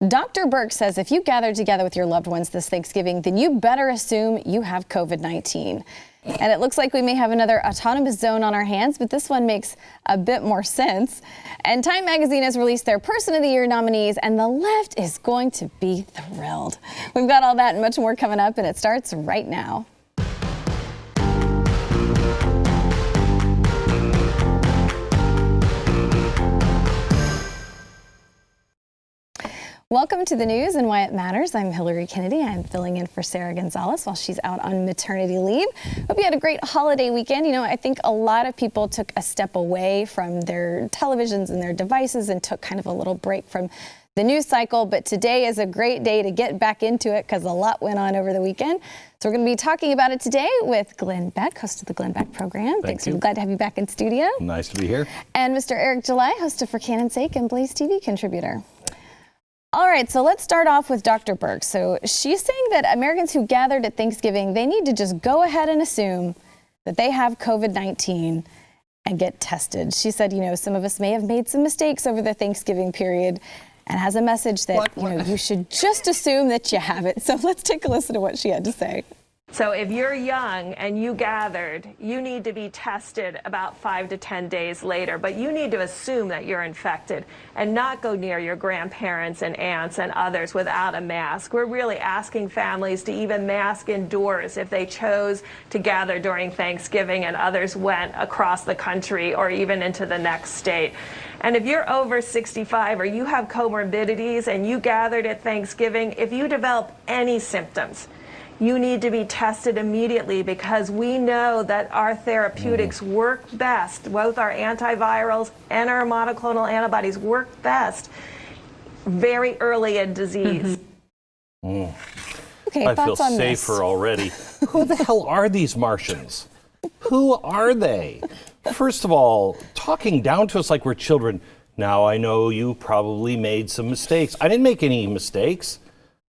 Dr. Burke says if you gather together with your loved ones this Thanksgiving, then you better assume you have COVID-19. And it looks like we may have another autonomous zone on our hands, but this one makes a bit more sense. And Time Magazine has released their Person of the Year nominees, and the left is going to be thrilled. We've got all that and much more coming up, and it starts right now. Welcome to the news and why it matters. I'm Hillary Kennedy. I'm filling in for Sarah Gonzalez while she's out on maternity leave. Hope you had a great holiday weekend. You know, I think a lot of people took a step away from their televisions and their devices and took kind of a little break from the news cycle. But today is a great day to get back into it because a lot went on over the weekend. So we're going to be talking about it today with Glenn Beck, host of the Glenn Beck program. Thanks. We're glad to have you back in studio. Nice to be here. And Mr. Eric July, host of For Cannon's Sake and BlazeTV contributor. All right, so let's start off with Dr. Burke. So she's saying that Americans who gathered at Thanksgiving, they need to just go ahead and assume that they have COVID-19 and get tested. She said, you know, some of us may have made some mistakes over the Thanksgiving period and has a message that, you know, you should just assume that you have it. So let's take a listen to what she had to say. So if you're young and you gathered, you need to be tested about 5 to 10 days later, but you need to assume that you're infected and not go near your grandparents and aunts and others without a mask. We're really asking families to even mask indoors if they chose to gather during Thanksgiving and others went across the country or even into the next state. And if you're over 65 or you have comorbidities and you gathered at Thanksgiving, if you develop any symptoms, you need to be tested immediately because we know that our therapeutics work best, both our antivirals and our monoclonal antibodies work best very early in disease. Okay, I feel thoughts on safer this? already. Who the hell are these Martians? Who are they? First of all, talking down to us like we're children. Now, I know you probably made some mistakes. I didn't make any mistakes.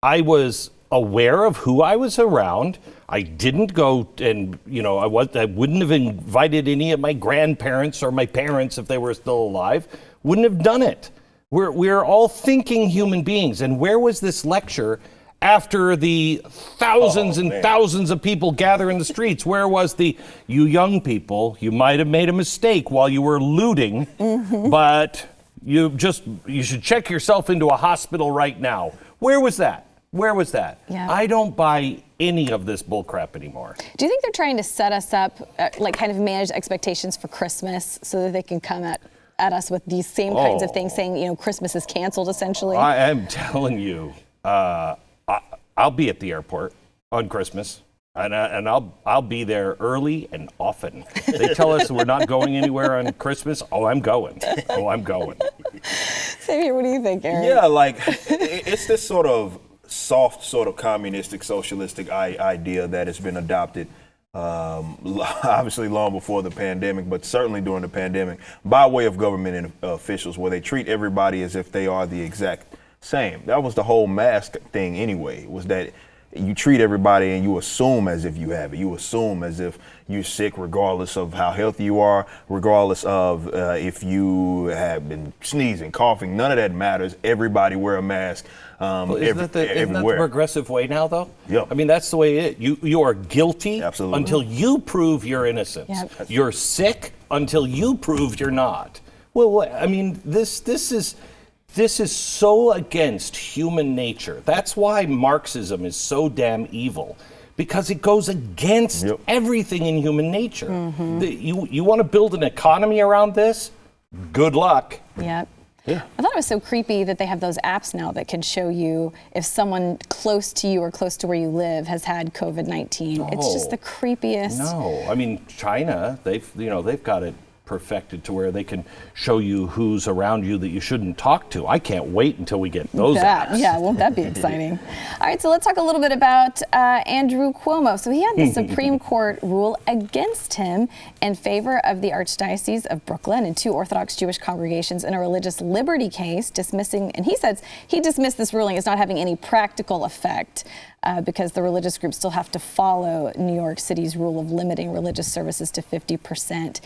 I was aware of who I was around. I didn't go and, you know, I wouldn't have invited any of my grandparents or my parents if they were still alive. Wouldn't have done it. We're all thinking human beings. And where was this lecture after the thousands and thousands of people gather in the streets? Where was you young people, you might have made a mistake while you were looting, but you should check yourself into a hospital right now. Where was that? Where was that? Yeah. I don't buy any of this bullcrap anymore. Do you think they're trying to set us up, like kind of manage expectations for Christmas so that they can come at us with these same kinds of things, saying, you know, Christmas is canceled essentially? I am telling you, I'll be at the airport on Christmas. And I'll be there early and often. They tell us we're not going anywhere on Christmas. Oh, I'm going. I'm going. Same here. What do you think, Aaron? Yeah, like it's this sort of soft, sort of communistic, socialistic idea that has been adopted, obviously long before the pandemic, but certainly during the pandemic, by way of government officials, where they treat everybody as if they are the exact same. That was the whole mask thing anyway, was that you treat everybody and you assume as if you have it. You assume as if you're sick regardless of how healthy you are, regardless of if you have been sneezing, coughing. None of that matters. Everybody wear a mask isn't that the progressive way now, though? Yep. I mean, that's the way it is. You are guilty until you prove your innocence. Yep. You're sick until you prove you're not. Well, I mean, this is so against human nature. That's why Marxism is so damn evil, because it goes against everything in human nature. You want to build an economy around this? Good luck. Yep. Yeah. I thought it was so creepy that they have those apps now that can show you if someone close to you or close to where you live has had COVID-19. It's just the creepiest. No, I mean, China, they've got it perfected to where they can show you who's around you that you shouldn't talk to. I can't wait until we get those apps. Yeah, won't that be exciting? All right, so let's talk a little bit about Andrew Cuomo. So he had the Supreme Court rule against him in favor of the Archdiocese of Brooklyn and 2 Orthodox Jewish congregations in a religious liberty case, and he says he dismissed this ruling as not having any practical effect because the religious groups still have to follow New York City's rule of limiting religious services to 50%.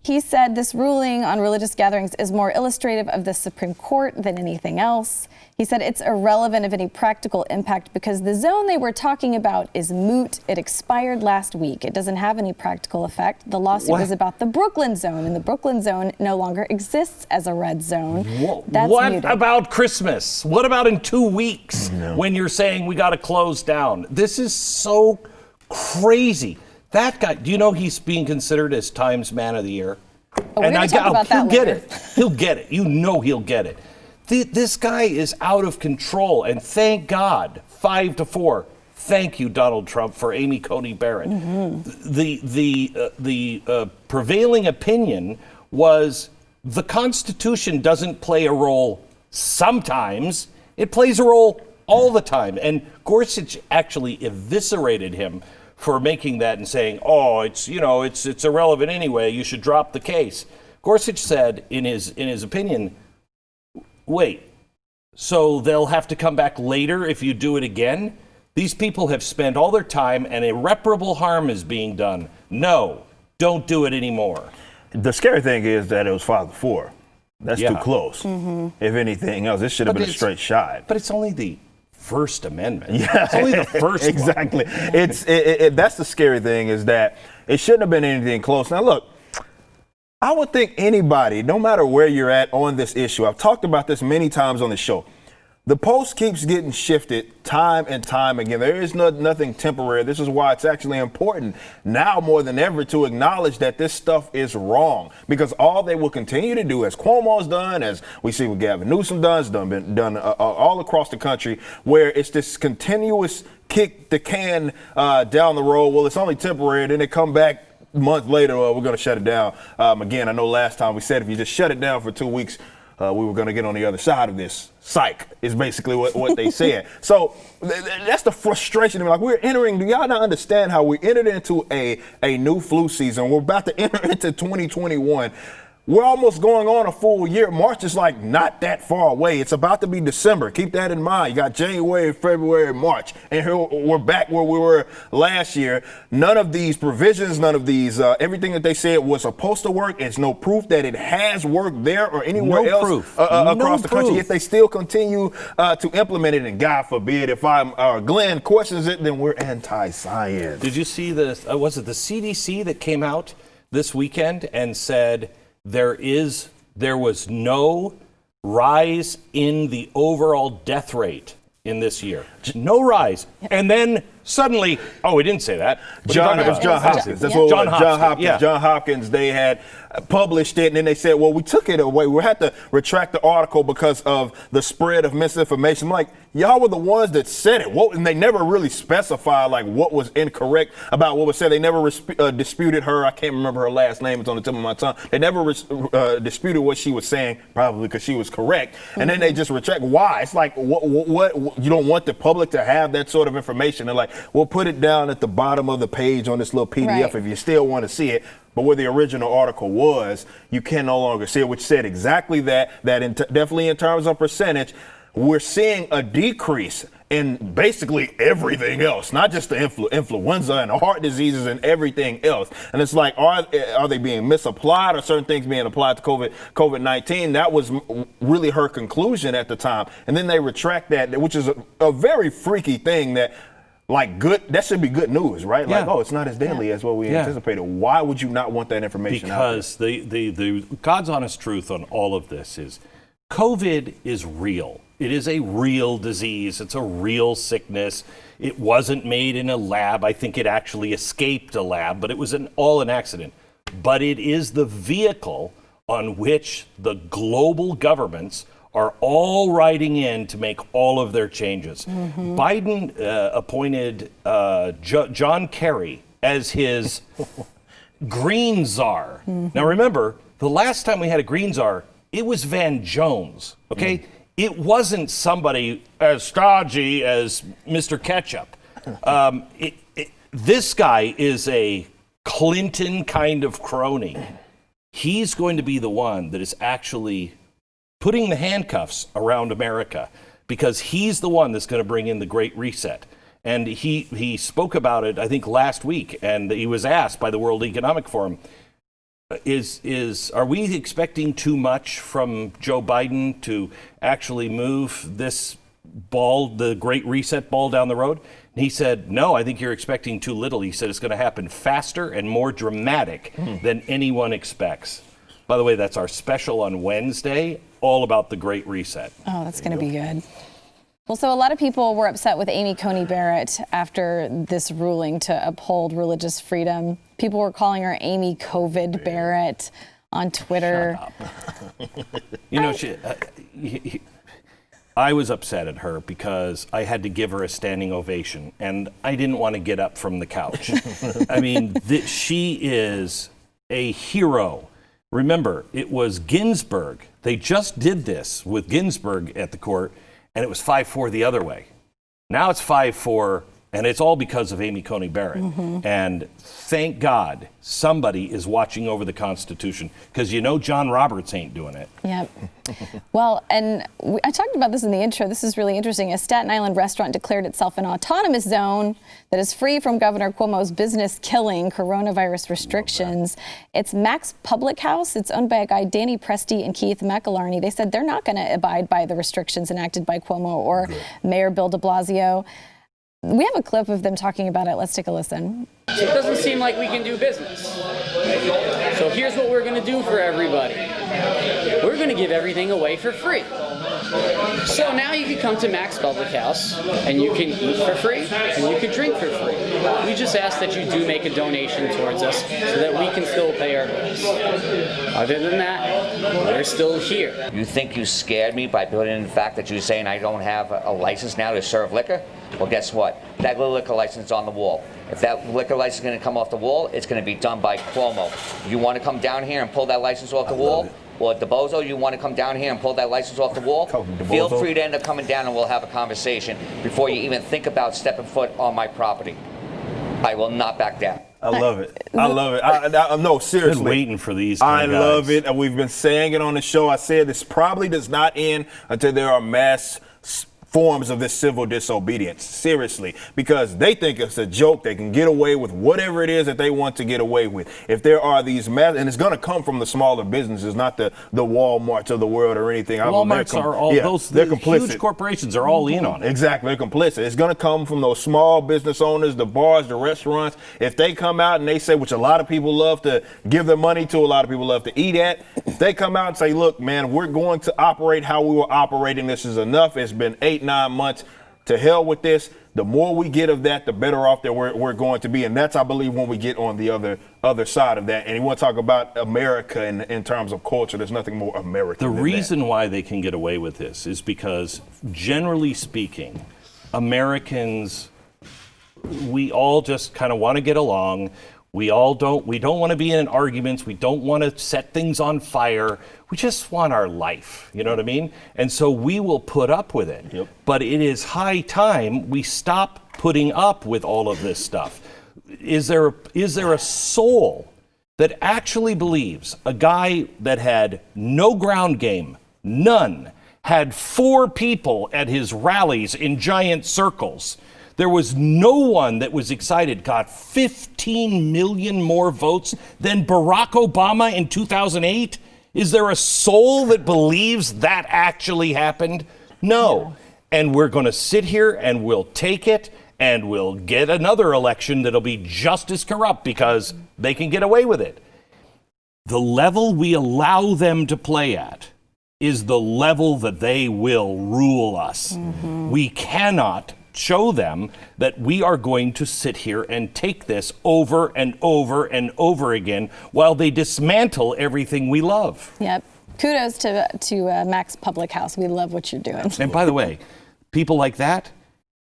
He said this ruling on religious gatherings is more illustrative of the Supreme Court than anything else. He said it's irrelevant of any practical impact because the zone they were talking about is moot. It expired last week. It doesn't have any practical effect. The lawsuit was about the Brooklyn zone, and the Brooklyn zone no longer exists as a red zone. That's what muted. about Christmas? What about in 2 weeks when you're saying we got to close down? This is so crazy. That guy, do you know he's being considered as Times Man of the Year? We're going to talk about that later. later. He'll get it. You know he'll get it. This guy is out of control, and thank God, 5-4. Thank you, Donald Trump, for Amy Coney Barrett. The prevailing opinion was the Constitution doesn't play a role sometimes; it plays a role all the time. And Gorsuch actually eviscerated him for making that and saying, "Oh, it's irrelevant anyway. You should drop the case." Gorsuch said in his opinion, wait, so they'll have to come back later if you do it again? These people have spent all their time and irreparable harm is being done. No, don't do it anymore. The scary thing is that it was 5-4. That's too close. If anything else, this should have been a straight shot. But it's only the First Amendment. Yeah, it's only the first exactly. one. That's the scary thing is that it shouldn't have been anything close. Now, look, I would think anybody, no matter where you're at on this issue, I've talked about this many times on the show. The post keeps getting shifted time and time again. There is nothing temporary. This is why it's actually important now more than ever to acknowledge that this stuff is wrong, because all they will continue to do, as Cuomo's done, as we see what Gavin Newsom does, been done all across the country, where it's this continuous kick the can down the road. Well, it's only temporary. Then they come back a month later, we're going to shut it down. Again, I know last time we said if you just shut it down for 2 weeks, we were going to get on the other side of this. Psych is basically what they said. So that's the frustration. Like, we're entering, do y'all not understand how we entered into a new flu season? We're about to enter into 2021. We're almost going on a full year. March is like not that far away. It's about to be December. Keep that in mind. You got January, February, March. And here we're back where we were last year. None of these provisions, none of these, everything that they said was supposed to work. It's no proof that it has worked there or anywhere else across the country. Yet they still continue to implement it. And God forbid if Glenn questions it, then we're anti-science. Did you see was it the CDC that came out this weekend and said there was no rise in the overall death rate in this year? No rise. And then suddenly, we didn't say that. John Hopkins. That's what John Hopkins. Yeah. John Hopkins, they had published it, and then they said, well, we took it away. We had to retract the article because of the spread of misinformation. I'm like, y'all were the ones that said it. And they never really specified like what was incorrect about what was said. They never disputed her. I can't remember her last name. It's on the tip of my tongue. They never disputed what she was saying, probably because she was correct. And then they just retract. Why? It's like, what you don't want the public to have that sort of information. They're like, we'll put it down at the bottom of the page on this little PDF if you still want to see it. But where the original article was, you can no longer see it, which said exactly that definitely in terms of percentage, we're seeing a decrease in basically everything else, not just the influenza and the heart diseases and everything else. And it's like, are they being misapplied or certain things being applied to COVID-19? That was really her conclusion at the time. And then they retract that, which is a very freaky thing that, like, that should be good news, right? Yeah. Like, it's not as deadly as what we anticipated. Why would you not want that information out there? Because the God's honest truth on all of this is COVID is real. It is a real disease. It's a real sickness. It wasn't made in a lab. I think it actually escaped a lab, but it was all an accident. But it is the vehicle on which the global governments are all riding in to make all of their changes. Biden appointed John Kerry as his green czar. Now remember, the last time we had a green czar, it was Van Jones, okay? It wasn't somebody as stodgy as Mr. Ketchup. This guy is a Clinton kind of crony. He's going to be the one that is actually putting the handcuffs around America, because he's the one that's going to bring in the Great Reset. And he spoke about it, I think, last week, and he was asked by the World Economic Forum, Are we expecting too much from Joe Biden to actually move this ball, the Great Reset ball, down the road? And he said, no, I think you're expecting too little. He said it's going to happen faster and more dramatic than anyone expects. By the way, that's our special on Wednesday, all about the Great Reset. Oh, that's going to be good. Well, so a lot of people were upset with Amy Coney Barrett after this ruling to uphold religious freedom. People were calling her Amy COVID Barrett on Twitter. You know, I was upset at her because I had to give her a standing ovation, and I didn't want to get up from the couch. I mean, she is a hero. Remember, it was Ginsburg. They just did this with Ginsburg at the court, and it was 5-4 the other way. Now it's 5-4, and it's all because of Amy Coney Barrett. And thank God somebody is watching over the Constitution, because you know John Roberts ain't doing it. Yep. Well, and I talked about this in the intro. This is really interesting. A Staten Island restaurant declared itself an autonomous zone that is free from Governor Cuomo's business-killing coronavirus restrictions. It's Mac's Public House. It's owned by a guy, Danny Presti and Keith McElarney. They said they're not going to abide by the restrictions enacted by Cuomo or Mayor Bill de Blasio. We have a clip of them talking about it. Let's take a listen. It doesn't seem like we can do business. So here's what we're going to do for everybody. We're going to give everything away for free. So now you can come to Mac's Public House and you can eat for free and you can drink for free. We just ask that you do make a donation towards us so that we can still pay our bills. Other than that, we're still here. You think you scared me by putting in the fact that you're saying I don't have a license now to serve liquor? Well, guess what? That little liquor license is on the wall. If that liquor license is going to come off the wall, it's going to be done by Cuomo. You want to come down here and pull that license off the wall? Or DeBozo, you want to come down here and pull that license off the wall? Feel free to end up coming down and we'll have a conversation before you even think about stepping foot on my property. I will not back down. I love it. I love it. No, seriously. Been waiting for these kind of guys. Love it. And we've been saying it on the show. I said this probably does not end until there are mass forms of this civil disobedience, seriously, because they think it's a joke. They can get away with whatever it is that they want to get away with. If there are these and it's going to come from the smaller businesses, not the Walmarts of the world or anything. Walmarts are all those they're complicit. Huge corporations are all in on it. Exactly, they're complicit. It's going to come from those small business owners, the bars, the restaurants. If they come out and they say, which a lot of people love to give their money to, a lot of people love to eat at, if they come out and say, look, man, we're going to operate how we were operating. This is enough. It's been 8-9 months. To hell with this. The more we get of that, the better off that we're going to be. And that's, I believe, when we get on the other side of that. And you want to talk about America in terms of culture, there's nothing more American than that. The reason why they can get away with this is because, generally speaking, Americans, we all just kind of want to get along. We don't want to be in arguments. We don't want to set things on fire. We just want our life. You know what I mean? And so we will put up with it. Yep. But it is high time we stop putting up with all of this stuff. Is there a soul that actually believes a guy that had no ground game, none, had 4 people at his rallies in giant circles? There was no one that was excited, got 15 million more votes than Barack Obama in 2008? Is there a soul that believes that actually happened? No. And we're going to sit here and we'll take it and we'll get another election that'll be just as corrupt because they can get away with it. The level we allow them to play at is the level that they will rule us. We cannot show them that we are going to sit here and take this over and over and over again while they dismantle everything we love. Yep. Kudos to Mac's Public House. We love what you're doing. And by the way, people like that,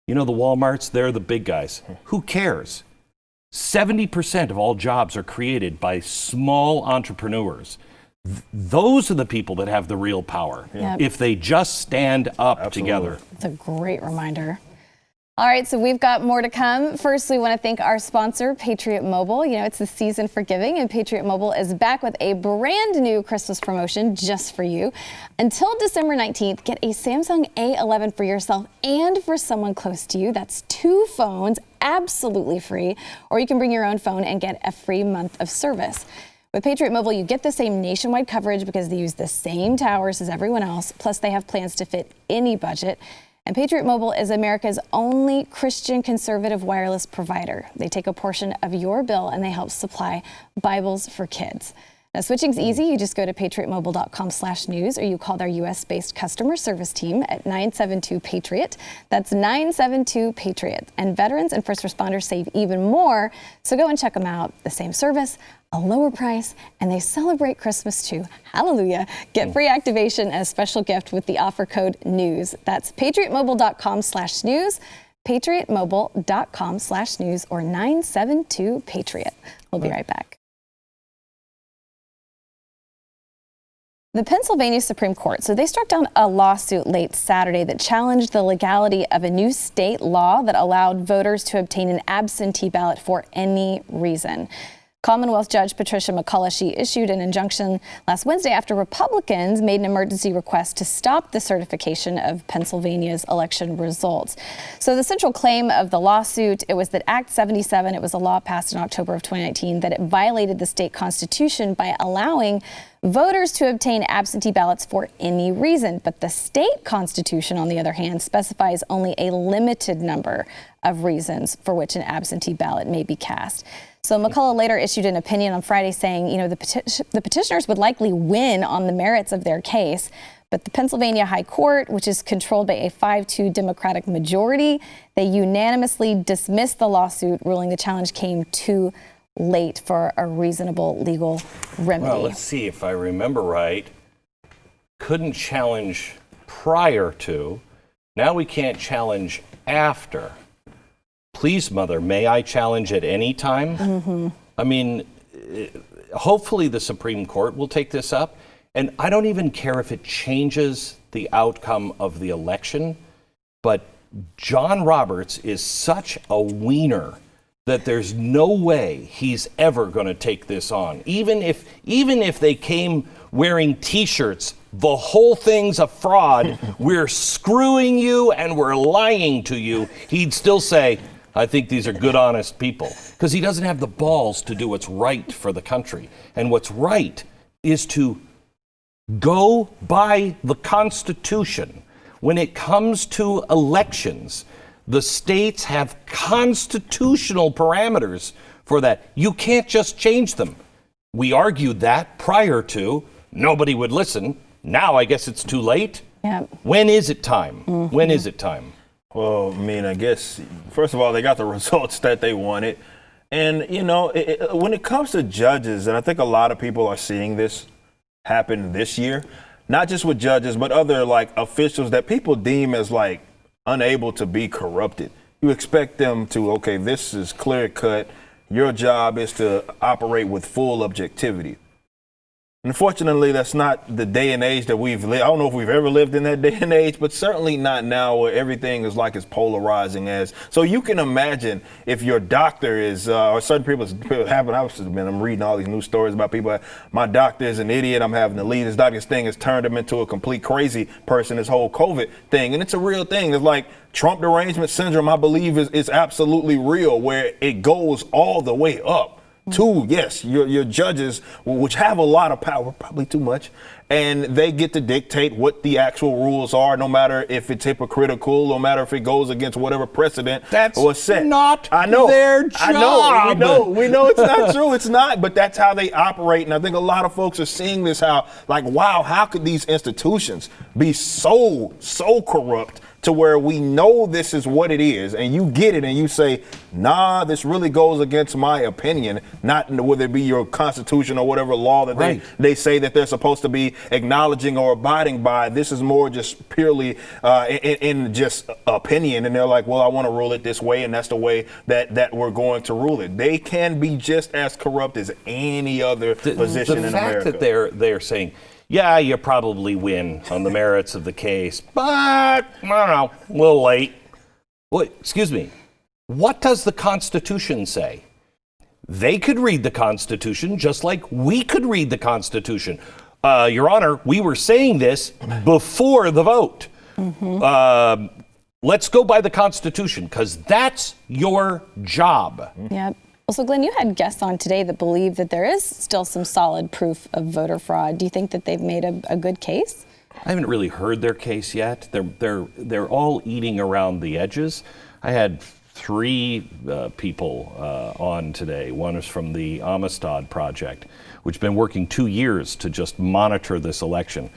you know, the Walmarts, they're the big guys. Who cares? 70% of all jobs are created by small entrepreneurs. Those are the people that have the real power. Yep. If they just stand up together. It's a great reminder. All right, so we've got more to come. First, we want to thank our sponsor, Patriot Mobile. You know, it's the season for giving, and Patriot Mobile is back with a brand new Christmas promotion just for you. Until December 19th, get a Samsung A11 for yourself and for someone close to you. That's 2 phones, absolutely free. Or you can bring your own phone and get a free month of service. With Patriot Mobile, you get the same nationwide coverage because they use the same towers as everyone else. Plus, they have plans to fit any budget. And Patriot Mobile is America's only Christian conservative wireless provider. They take a portion of your bill and they help supply Bibles for kids. Now, switching's easy. You just go to patriotmobile.com/news or you call their U.S.-based customer service team at 972-PATRIOT. That's 972-PATRIOT. And veterans and first responders save even more, so go and check them out. The same service, a lower price, and they celebrate Christmas too. Hallelujah. Get free activation and a special gift with the offer code NEWS. That's patriotmobile.com/news, patriotmobile.com/news, or 972-PATRIOT. We'll be right back. The Pennsylvania Supreme Court, so they struck down a lawsuit late Saturday that challenged the legality of a new state law that allowed voters to obtain an absentee ballot for any reason. Commonwealth Judge Patricia McCullough, she issued an injunction last Wednesday after Republicans made an emergency request to stop the certification of Pennsylvania's election results. So the central claim of the lawsuit, it was that Act 77, it was a law passed in October of 2019, that it violated the state constitution by allowing voters to obtain absentee ballots for any reason. But the state constitution, on the other hand, specifies only a limited number of reasons for which an absentee ballot may be cast. So McCullough later issued an opinion on Friday saying, the petitioners would likely win on the merits of their case, but the Pennsylvania High Court, which is controlled by a 5-2 Democratic majority, they unanimously dismissed the lawsuit, ruling the challenge came too late for a reasonable legal remedy. Well, let's see if I remember right. Couldn't challenge prior to. Now we can't challenge after. Please, Mother, may I challenge at any time? Mm-hmm. I mean, hopefully the Supreme Court will take this up. And I don't even care if it changes the outcome of the election. But John Roberts is such a wiener that there's no way he's ever going to take this on. Even if they came wearing T-shirts, the whole thing's a fraud, we're screwing you and we're lying to you, he'd still say, I think these are good, honest people. Because he doesn't have the balls to do what's right for the country. And what's right is to go by the Constitution. When it comes to elections, the states have constitutional parameters for that. You can't just change them. We argued that prior to. Nobody would listen. Now I guess it's too late. Yep. When is it time? Mm-hmm. When is it time? Well, I mean, I guess, first of all, they got the results that they wanted. And, when it comes to judges, and I think a lot of people are seeing this happen this year, not just with judges, but other, officials that people deem as, unable to be corrupted. You expect them to, okay, this is clear cut. Your job is to operate with full objectivity. Unfortunately, that's not the day and age that we've lived. I don't know if we've ever lived in that day and age, but certainly not now where everything is as polarizing as. So you can imagine if your doctor is, or certain people having, I'm reading all these news stories about people, my doctor is an idiot, I'm having to leave. This doctor's thing has turned him into a complete crazy person, this whole COVID thing. And it's a real thing. It's like Trump derangement syndrome, I believe, is absolutely real, where it goes all the way up. To, yes, your judges, which have a lot of power, probably too much, and they get to dictate what the actual rules are, no matter if it's hypocritical, no matter if it goes against whatever precedent was set. Not their job. I know. We know it's not true. It's not, but that's how they operate. And I think a lot of folks are seeing this, wow, how could these institutions be so corrupt to where we know this is what it is, and you get it and you say, nah, this really goes against my opinion, not whether it be your constitution or whatever law that they say that they're supposed to be acknowledging or abiding by. This is more just purely in just opinion, and they're like, well, I want to rule it this way, and that's the way that we're going to rule it. They can be just as corrupt as any other position in America. The fact that they're saying, yeah, you probably win on the merits of the case, but I don't know, a little late. Well, excuse me. What does the Constitution say? They could read the Constitution just like we could read the Constitution. Your Honor, we were saying this before the vote. Mm-hmm. Let's go by the Constitution because that's your job. Yep. Well, so Glenn, you had guests on today that believe that there is still some solid proof of voter fraud. Do you think that they've made a good case? I haven't really heard their case yet. They're all eating around the edges. I had 3 people on today. One is from the Amistad Project, which has been working 2 years to just monitor this election.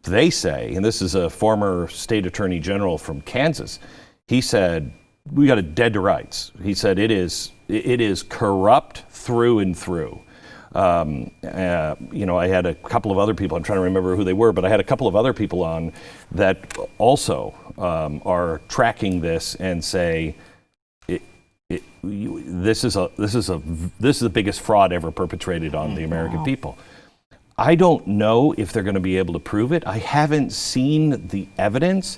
They say, and this is a former state attorney general from Kansas, he said, we got it dead to rights. He said it is corrupt through and through. I had a couple of other people, I'm trying to remember who they were, but I had a couple of other people on that also are tracking this and say, this is the biggest fraud ever perpetrated on the American people. I don't know if they're going to be able to prove it. I haven't seen the evidence.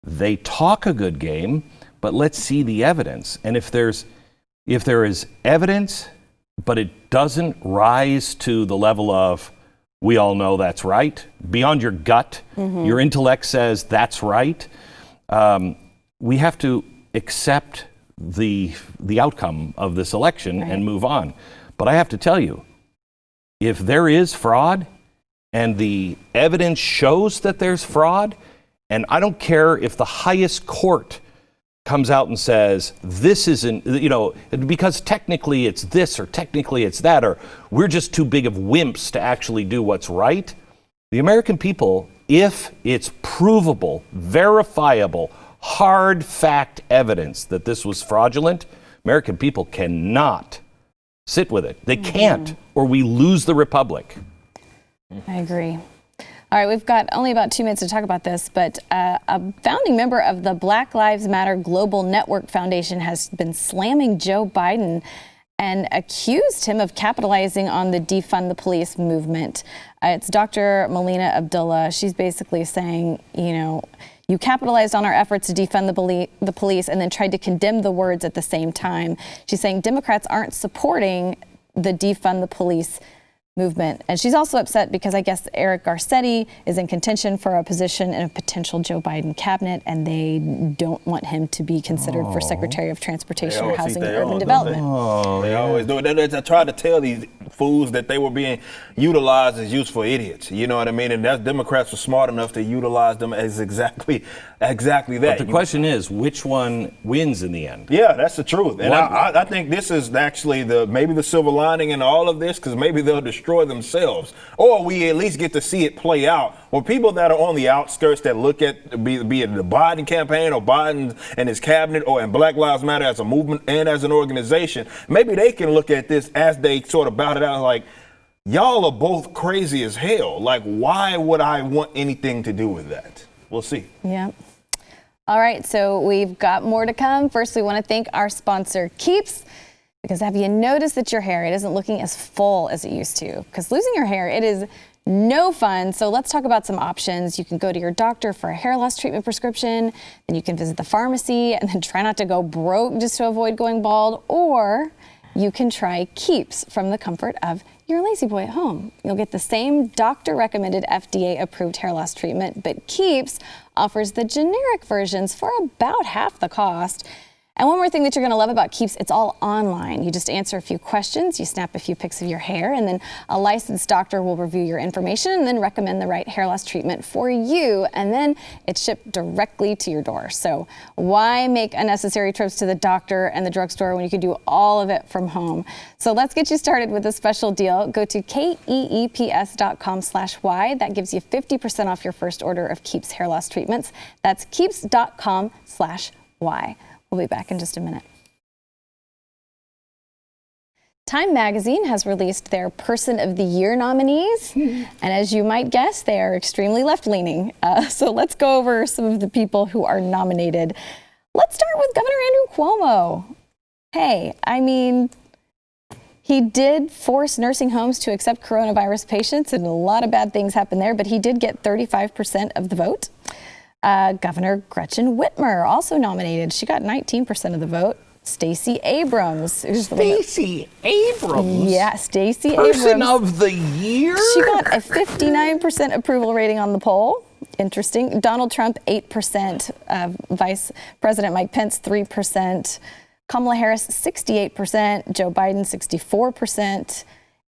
They talk a good game, but let's see the evidence. And if there is evidence, but it doesn't rise to the level of, we all know that's right, beyond your gut, your intellect says that's right, we have to accept the outcome of this election and move on. But I have to tell you, if there is fraud and the evidence shows that there's fraud, and I don't care if the highest court comes out and says, this isn't, because technically it's this or technically it's that, or we're just too big of wimps to actually do what's right. The American people, if it's provable, verifiable, hard fact evidence that this was fraudulent, American people cannot sit with it. They can't, or we lose the republic. I agree. All right, we've got only about 2 minutes to talk about this, but a founding member of the Black Lives Matter Global Network Foundation has been slamming Joe Biden and accused him of capitalizing on the defund the police movement. It's Dr. Melina Abdullah. She's basically saying, you capitalized on our efforts to defund the police and then tried to condemn the words at the same time. She's saying Democrats aren't supporting the defund the police movement. And she's also upset because I guess Eric Garcetti is in contention for a position in a potential Joe Biden cabinet, and they don't want him to be considered for Secretary of Transportation or Housing and Urban Development. They always do it. They try to tell these fools that they were being utilized as useful idiots. You know what I mean? And that Democrats were smart enough to utilize them as exactly that. But the question is, which one wins in the end? Yeah, that's the truth. And I think this is actually maybe the silver lining in all of this, because maybe they'll destroy themselves, or we at least get to see it play out. Or people that are on the outskirts that look at be it the Biden campaign or Biden and his cabinet or in Black Lives Matter as a movement and as an organization, maybe they can look at this as they sort of bout it out like, y'all are both crazy as hell. Like, why would I want anything to do with that? We'll see. Yeah. All right, so we've got more to come. First, we want to thank our sponsor, Keeps. Because have you noticed that your hair, it isn't looking as full as it used to? Because losing your hair, it is no fun. So let's talk about some options. You can go to your doctor for a hair loss treatment prescription, then you can visit the pharmacy and then try not to go broke just to avoid going bald, or you can try Keeps from the comfort of your lazy boy at home. You'll get the same doctor-recommended FDA-approved hair loss treatment, but Keeps offers the generic versions for about half the cost. And one more thing that you're going to love about Keeps, it's all online. You just answer a few questions, you snap a few pics of your hair, and then a licensed doctor will review your information and then recommend the right hair loss treatment for you, and then it's shipped directly to your door. So why make unnecessary trips to the doctor and the drugstore when you can do all of it from home? So let's get you started with a special deal. Go to keeps.com/Y. That gives you 50% off your first order of Keeps hair loss treatments. That's keeps.com/Y. We'll be back in just a minute. Time magazine has released their Person of the Year nominees. And as you might guess, they are extremely left-leaning. So let's go over some of the people who are nominated. Let's start with Governor Andrew Cuomo. Hey, I mean, he did force nursing homes to accept coronavirus patients, and a lot of bad things happened there, but he did get 35% of the vote. Governor Gretchen Whitmer, also nominated. She got 19% of the vote. Stacey Abrams. Stacey Abrams? Yeah, Stacey Abrams. Person of the Year? She got a 59% approval rating on the poll. Interesting. Donald Trump, 8%. Vice President Mike Pence, 3%. Kamala Harris, 68%, Joe Biden, 64%,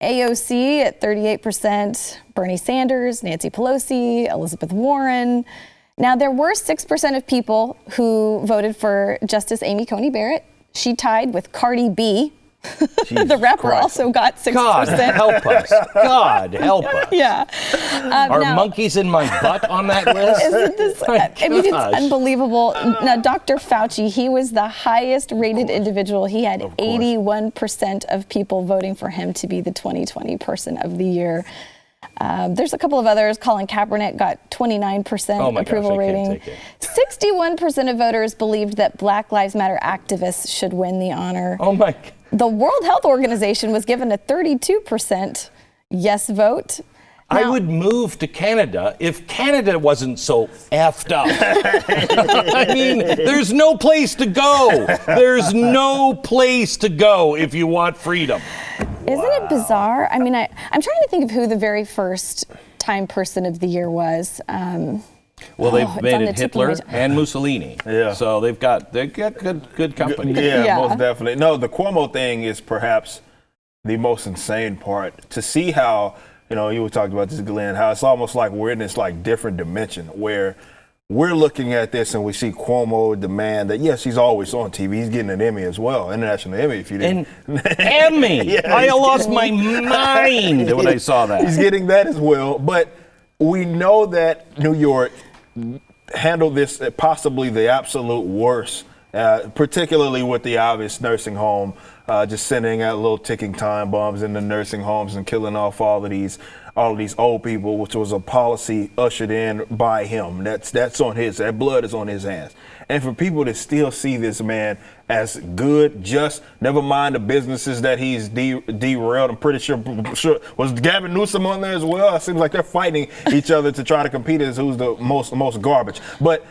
AOC at 38%, Bernie Sanders, Nancy Pelosi, Elizabeth Warren. Now, there were 6% of people who voted for Justice Amy Coney Barrett. She tied with Cardi B. The rapper also got 6%. God help us. God help us. Yeah. Are monkeys in my butt on that list? Isn't this, I mean, it's unbelievable. Now, Dr. Fauci, he was the highest rated individual. He had 81% of people voting for him to be the 2020 Person of the Year. There's a couple of others. Colin Kaepernick got 29% approval rating. 61% of voters believed that Black Lives Matter activists should win the honor. Oh my God. The World Health Organization was given a 32% yes vote. Now, I would move to Canada if Canada wasn't so effed up. I mean, there's no place to go. There's no place to go if you want freedom. Isn't it bizarre? I mean, I'm trying to think of who the very first Time Person of the Year was. Well, they've made it Hitler and Mussolini. Yeah. So they've got good company. Yeah, most definitely. No, the Cuomo thing is perhaps the most insane part. To see how, you were talking about this, Glenn, how it's almost like we're in this like different dimension where we're looking at this and we see Cuomo demand that, yes, he's always on TV. He's getting an Emmy as well, international Emmy if you didn't. An Emmy! Yeah, I lost my mind when I saw that. He's getting that as well. But we know that New York handled this possibly the absolute worst, particularly with the obvious nursing home, just sending out little ticking time bombs in the nursing homes and killing off all of these old people, which was a policy ushered in by him. That's on that blood is on his hands. And for people to still see this man as good, just, never mind the businesses that he's derailed. I'm pretty sure was Gavin Newsom on there as well. It seems like they're fighting each other to try to compete as who's the most garbage. But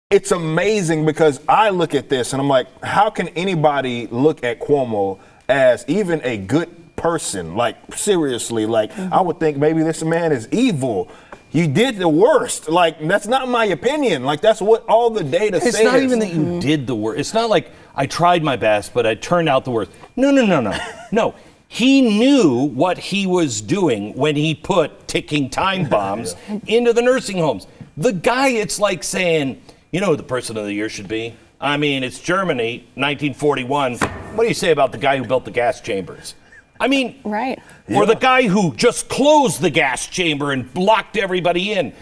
it's amazing because I look at this and I'm like, how can anybody look at Cuomo as even a good person? Like, seriously, like, I would think maybe this man is evil. You did the worst. Like, that's not my opinion. Like, that's what all the data says. It's not even that you did the worst. It's not like I tried my best, but I turned out the worst. No. No. He knew what he was doing when he put ticking time bombs into the nursing homes. The guy, it's like saying, you know who the Person of the Year should be? I mean, it's Germany, 1941. What do you say about the guy who built the gas chambers? I mean, right. Or the guy who just closed the gas chamber and locked everybody in.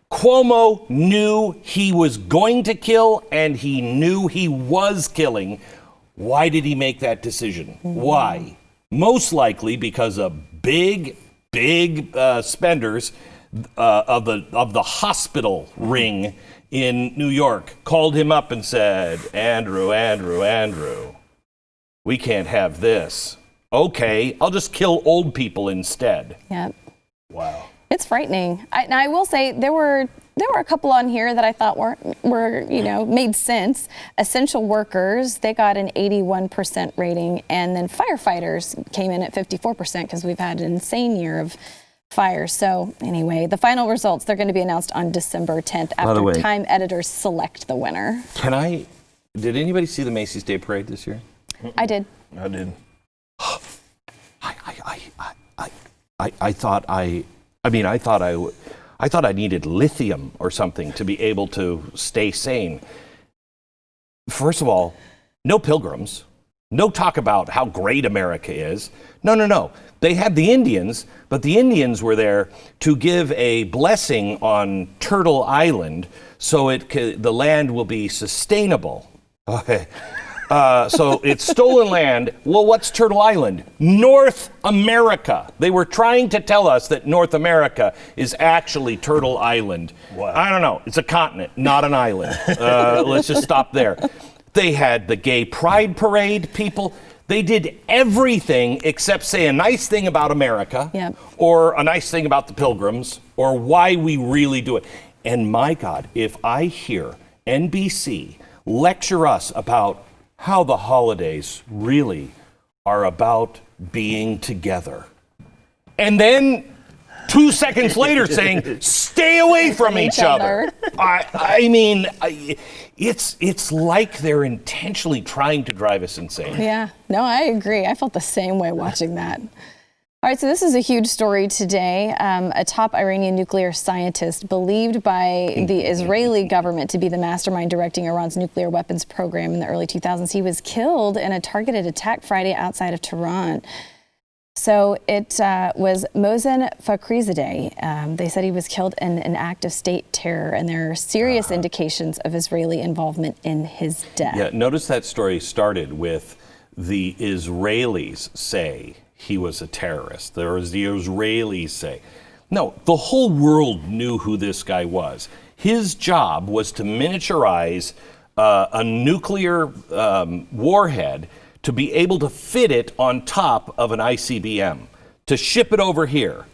Cuomo knew he was going to kill, and he knew he was killing. Why did he make that decision? Why? Most likely because of big spenders of the hospital ring in New York called him up and said, Andrew, we can't have this. Okay, I'll just kill old people instead. Yep. Wow. It's frightening. Now I will say there were a couple on here that I thought were made sense. Essential workers, they got an 81% rating, and then firefighters came in at 54% because we've had an insane year of fires. So anyway, the final results, they're going to be announced on December 10th after Time editors select the winner. Did anybody see the Macy's Day Parade this year? I did. I did. I thought I needed lithium or something to be able to stay sane. First of all, no pilgrims. No talk about how great America is. No. They had the Indians, but the Indians were there to give a blessing on Turtle Island so the land will be sustainable. Okay. So it's stolen land. Well, what's Turtle Island? North America. They were trying to tell us that North America is actually Turtle Island. Wow. I don't know. It's a continent, not an island. Let's just stop there. They had the gay pride parade, people. They did everything except say a nice thing about America, or a nice thing about the Pilgrims, or why we really do it. And my God, if I hear NBC lecture us about how the holidays really are about being together, and then 2 seconds later saying, stay away from each other. I mean, it's like they're intentionally trying to drive us insane. Yeah, no, I agree. I felt the same way watching that. All right, so this is a huge story today. A top Iranian nuclear scientist believed by the Israeli government to be the mastermind directing Iran's nuclear weapons program in the early 2000s. He was killed in a targeted attack Friday outside of Tehran. So it was Mohsen Fakhrizadeh. They said he was killed in an act of state terror, and there are serious indications of Israeli involvement in his death. Yeah, notice that story started with the Israelis say he was a terrorist. There was the Israelis say. No, the whole world knew who this guy was. His job was to miniaturize a nuclear warhead to be able to fit it on top of an ICBM, to ship it over here.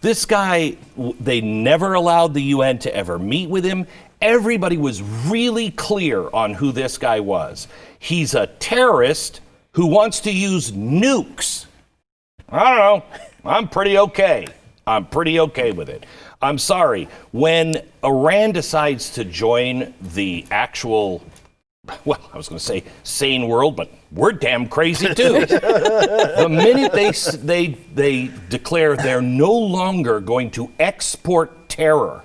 This guy, they never allowed the UN to ever meet with him. Everybody was really clear on who this guy was. He's a terrorist who wants to use nukes. I don't know. I'm pretty okay. I'm pretty okay with it. I'm sorry. When Iran decides to join the actual, well, I was going to say sane world, but we're damn crazy too. The minute they declare they're no longer going to export terror,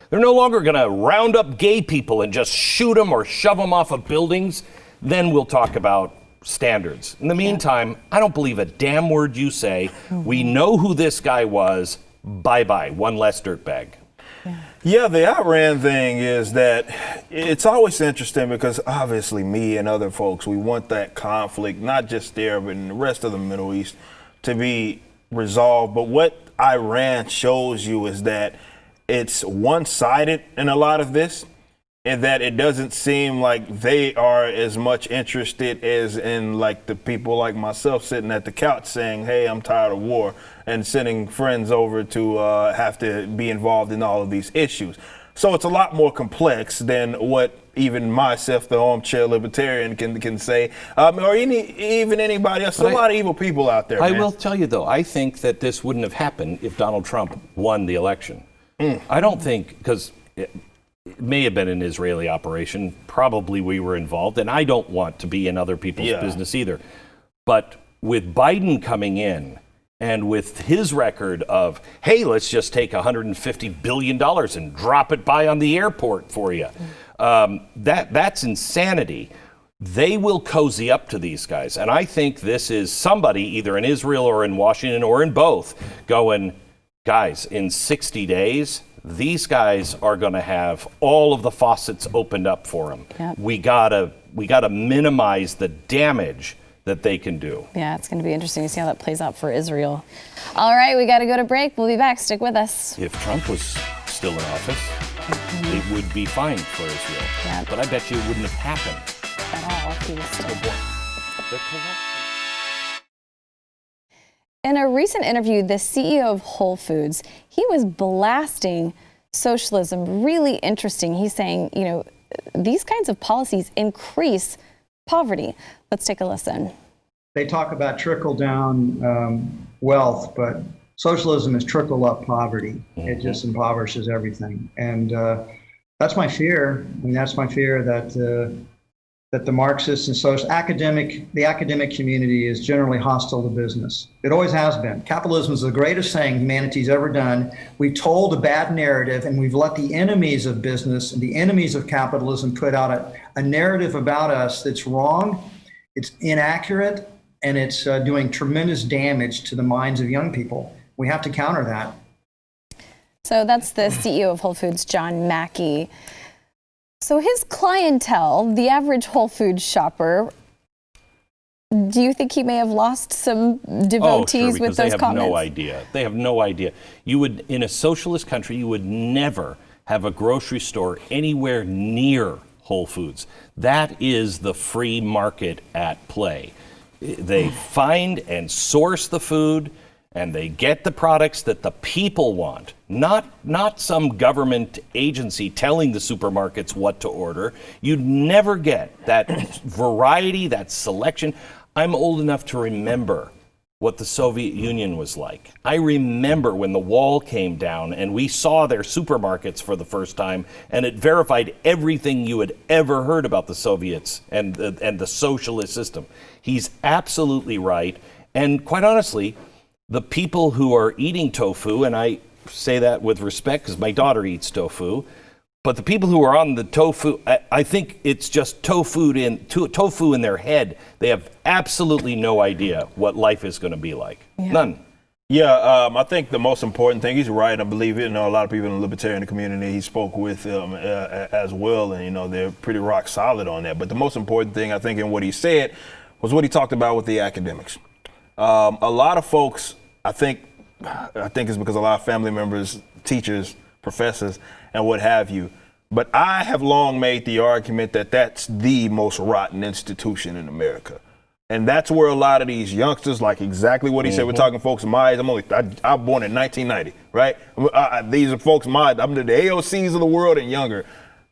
they're no longer going to round up gay people and just shoot them or shove them off of buildings, then we'll talk about standards. In the meantime, I don't believe a damn word you say. We know who this guy was. Bye-bye. One less dirtbag. Yeah, the Iran thing is that it's always interesting because obviously me and other folks, we want that conflict, not just there, but in the rest of the Middle East, to be resolved. But what Iran shows you is that it's one-sided in a lot of this, and that it doesn't seem like they are as much interested as in like the people like myself sitting at the couch saying, hey, I'm tired of war, and sending friends over to have to be involved in all of these issues. So it's a lot more complex than what even myself, the armchair libertarian, can say, or even anybody else. There's a lot of evil people out there. I will tell you, though, I think that this wouldn't have happened if Donald Trump won the election. I don't think, because it may have been an Israeli operation. Probably we were involved, and I don't want to be in other people's business either. But with Biden coming in, and with his record of, hey, let's just take $150 billion and drop it by on the airport for you, that's insanity. They will cozy up to these guys. And I think this is somebody, either in Israel or in Washington or in both, going, guys, in 60 days, these guys are going to have all of the faucets opened up for them. Yep. We gotta minimize the damage that they can do. Yeah, it's going to be interesting to see how that plays out for Israel. All right, we got to go to break. We'll be back. Stick with us. If Trump was still in office, it would be fine for Israel. Yep. But I bet you it wouldn't have happened at all if he was still. They're corrupt. In a recent interview, the CEO of Whole Foods, he was blasting socialism. Really interesting. He's saying, you know, these kinds of policies increase poverty. Let's take a listen. They talk about trickle-down wealth, but socialism is trickle-up poverty. It just impoverishes everything. And that's my fear. I mean, that's my fear that the Marxists and the academic community is generally hostile to business. It always has been. Capitalism is the greatest thing humanity's ever done. We've told a bad narrative, and we've let the enemies of business and the enemies of capitalism put out a narrative about us that's wrong, it's inaccurate, and it's doing tremendous damage to the minds of young people. We have to counter that. So that's the CEO of Whole Foods, John Mackey. So his clientele, the average Whole Foods shopper, do you think he may have lost some devotees with those comments? They have no idea. They have no idea. You would, in a socialist country, you would never have a grocery store anywhere near Whole Foods. That is the free market at play. They find and source the food, and they get the products that the people want, not some government agency telling the supermarkets what to order. You'd never get that variety, that selection. I'm old enough to remember what the Soviet Union was like. I remember when the wall came down and we saw their supermarkets for the first time, and it verified everything you had ever heard about the Soviets and the socialist system. He's absolutely right. And quite honestly, the people who are eating tofu, and I say that with respect because my daughter eats tofu, but the people who are on the tofu, I think it's just tofu in their head. They have absolutely no idea what life is going to be like. Yeah. None. Yeah, I think the most important thing, he's right, I believe it. You know, a lot of people in the libertarian community he spoke with as well, and, you know, they're pretty rock solid on that. But the most important thing, I think, in what he said was what he talked about with the academics. A lot of folks, I think it's because a lot of family members, teachers, professors, and what have you. But I have long made the argument that that's the most rotten institution in America. And that's where a lot of these youngsters, like exactly what he said, we're talking folks my age. I was born in 1990, right? These are folks my age. I'm the AOCs of the world and younger.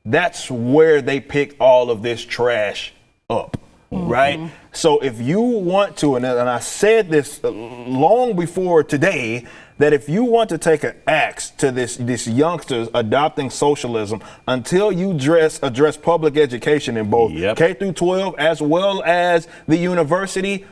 That's where they pick all of this trash up, right? So if you want to, and I said this long before today, that if you want to take an axe to this youngsters adopting socialism, until you address public education in both K through 12 as well as the university,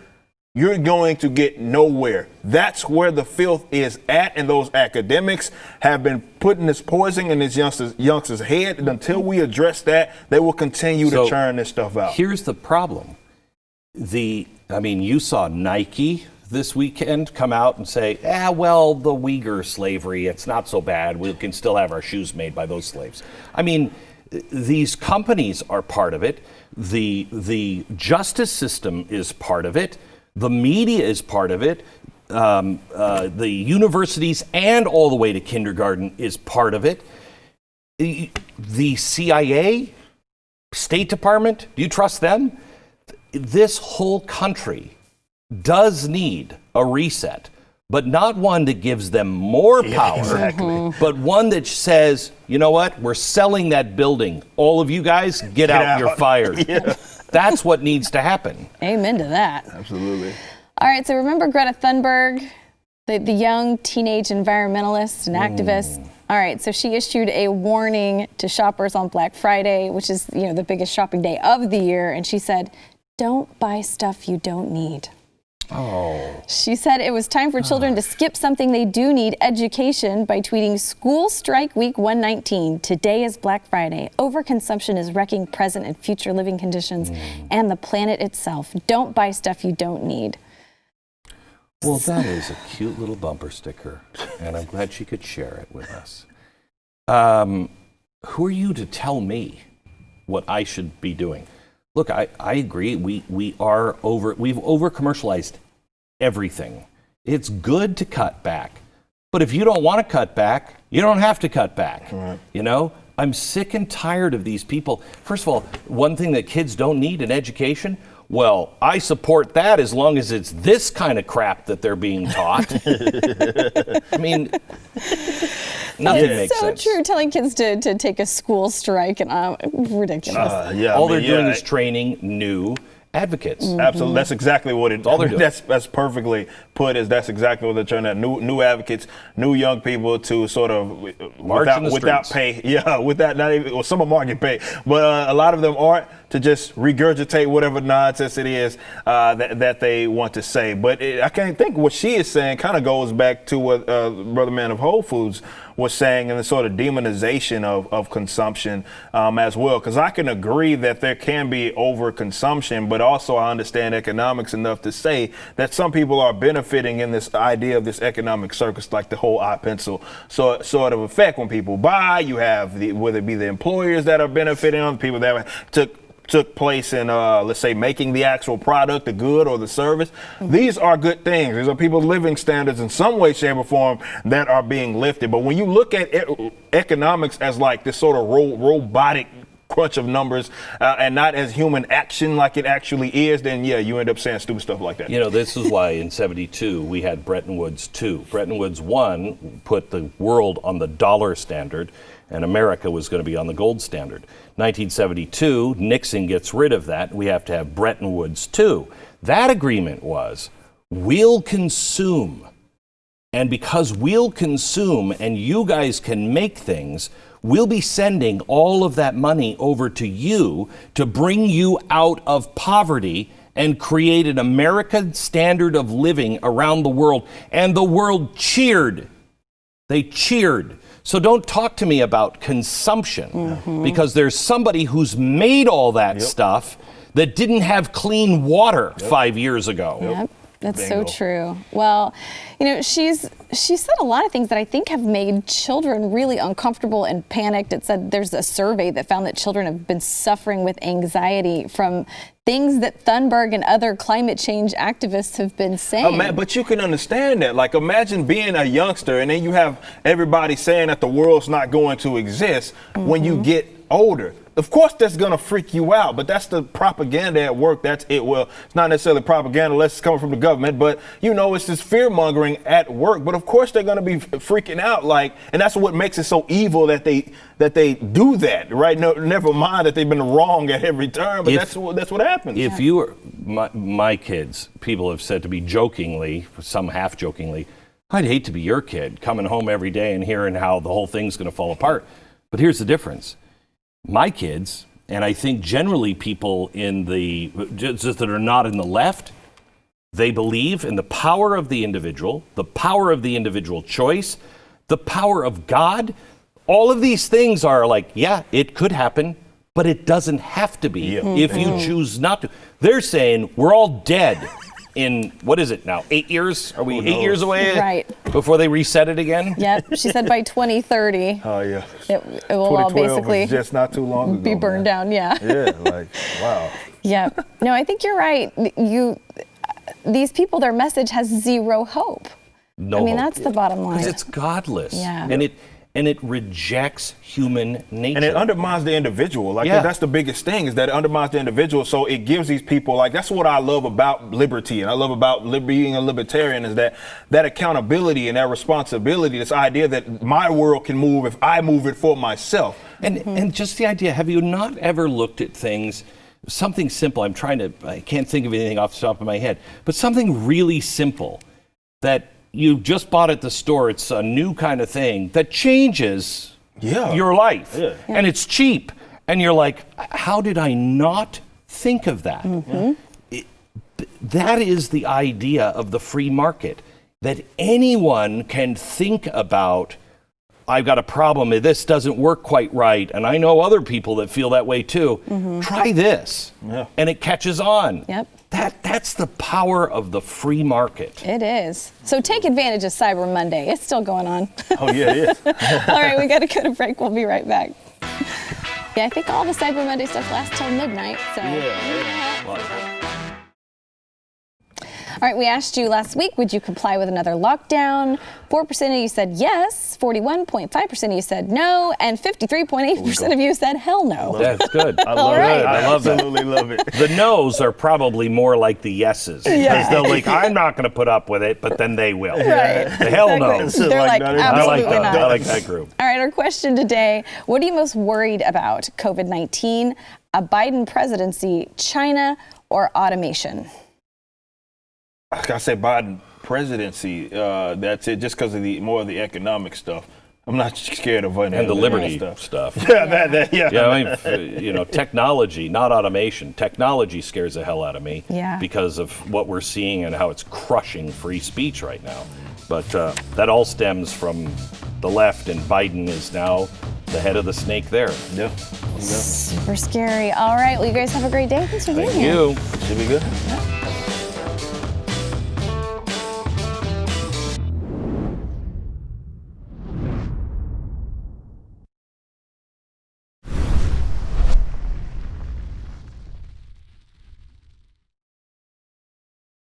you're going to get nowhere. That's where the filth is at, and those academics have been putting this poison in this youngsters' head, and until we address that, they will continue to churn this stuff out. Here's the problem. You saw Nike this weekend come out and say, well, the Uyghur slavery, it's not so bad. We can still have our shoes made by those slaves. I mean, these companies are part of it. The justice system is part of it. The media is part of it. The universities and all the way to kindergarten is part of it. The CIA, State Department, do you trust them? This whole country does need a reset, but not one that gives them more power, but one that says, you know what, we're selling that building. All of you guys, get out, you're fired. That's what needs to happen. Amen to that. Absolutely. All right, so remember Greta Thunberg, the young teenage environmentalist and activist? All right, so she issued a warning to shoppers on Black Friday, which is, the biggest shopping day of the year, and she said, don't buy stuff you don't need. Oh. She said it was time for children to skip something they do need, education, by tweeting, School Strike Week 119. Today is Black Friday. Overconsumption is wrecking present and future living conditions and the planet itself. Don't buy stuff you don't need. Well, that is a cute little bumper sticker, and I'm glad she could share it with us. Who are you to tell me what I should be doing? Look, I agree. We've over-commercialized everything. It's good to cut back. But if you don't want to cut back, you don't have to cut back. Right. I'm sick and tired of these people. First of all, one thing that kids don't need in education, well, I support that as long as it's this kind of crap that they're being taught. I mean, nothing makes sense. It's so true, telling kids to take a school strike, and ridiculous. All they're doing is training new advocates. Absolutely, that's exactly what all they're doing. That's perfectly put. That's exactly what they're trying to new advocates, new young people to sort of without pay. Yeah, without not even. Well, some of them are getting paid, but a lot of them aren't, to just regurgitate whatever nonsense it is that they want to say. But I can't think what she is saying kind of goes back to what Brother Man of Whole Foods was saying, and the sort of demonization of consumption as well. Because I can agree that there can be overconsumption, but also I understand economics enough to say that some people are benefiting in this idea of this economic circus, like the whole I-pencil sort of effect. When people buy, you have whether it be the employers that are benefiting, on people that took place in, let's say, making the actual product, the good or the service. These are good things. These are people's living standards in some way, shape, or form that are being lifted. But when you look at economics as like this sort of robotic crunch of numbers and not as human action like it actually is, then you end up saying stupid stuff like that. This is why in '72 we had Bretton Woods 2. Bretton Woods 1 put the world on the dollar standard, and America was going to be on the gold standard. 1972, Nixon gets rid of that. We have to have Bretton Woods 2. That agreement was, we'll consume. And because we'll consume and you guys can make things, we'll be sending all of that money over to you to bring you out of poverty and create an American standard of living around the world. And the world cheered. They cheered. So don't talk to me about consumption, because there's somebody who's made all that stuff that didn't have clean water 5 years ago. Yep. That's Bingo. so true. Well, you know, she said a lot of things that I think have made children really uncomfortable and panicked. It said there's a survey that found that children have been suffering with anxiety from things that Thunberg and other climate change activists have been saying. But you can understand that. Like, imagine being a youngster and then you have everybody saying that the world's not going to exist when you get older. Of course, that's going to freak you out, but that's the propaganda at work. That's it. Well, it's not necessarily propaganda unless it's coming from the government, but, you know, it's this fear mongering at work. But of course, they're going to be freaking out, like, and that's what makes it so evil that they do that, right? No, never mind that they've been wrong at every turn, but that's what happens. If you were my kids, people have said to me jokingly, some half jokingly, I'd hate to be your kid coming home every day and hearing how the whole thing's going to fall apart. But here's the difference. My kids, and I think generally people just that are not in the left, they believe in the power of the individual choice, the power of God. All of these things are like, yeah, it could happen, but it doesn't have to be if you choose not to. They're saying we're all dead in, what is it now, 8 years? Are we 8 years away? Right. Before they reset it again? Yep. She said by 2030. Oh, yeah. It will all basically was just not too long ago, be burned down. Yeah. Yeah, like, wow. Yeah. No, I think you're right. These people, their message has zero hope. No I mean, hope. that's the bottom line. Because it's godless. Yeah. And it rejects human nature. And it undermines the individual. Like, that's the biggest thing, is that it undermines the individual. So it gives these people, like, that's what I love about liberty, and I love about being a libertarian, is that accountability and that responsibility, this idea that my world can move if I move it for myself. And just the idea, have you not ever looked at things, something simple, I can't think of anything off the top of my head, but something really simple that you just bought at the store, it's a new kind of thing that changes your life. Yeah. And it's cheap. And you're like, how did I not think of that? That is the idea of the free market, that anyone can think about, I've got a problem, this doesn't work quite right, and I know other people that feel that way too. Try this. And it catches on. Yep. That's the power of the free market. It is. So take advantage of Cyber Monday. It's still going on. Oh, yeah, it is. All right, we got to go to break. We'll be right back. Yeah, I think all the Cyber Monday stuff lasts till midnight. So. All right, we asked you last week, would you comply with another lockdown? 4% of you said yes, 41.5% of you said no, and 53.8% of you said hell no. That's good. I love it. I absolutely love it. The no's are probably more like the yeses. Because they're like, I'm not going to put up with it, but then they will. Right. The hell no's. They're like, absolutely not. I like that group. All right, our question today, what are you most worried about? COVID-19, a Biden presidency, China, or automation? I say Biden presidency. That's it. Just because of more of the economic stuff. I'm not scared of any and the liberty stuff. Yeah, I mean, technology, not automation. Technology scares the hell out of me because of what we're seeing and how it's crushing free speech right now. But that all stems from the left, and Biden is now the head of the snake there. Yeah. Super scary. All right, well, you guys have a great day. Thanks for being here. Thank you. Should be good.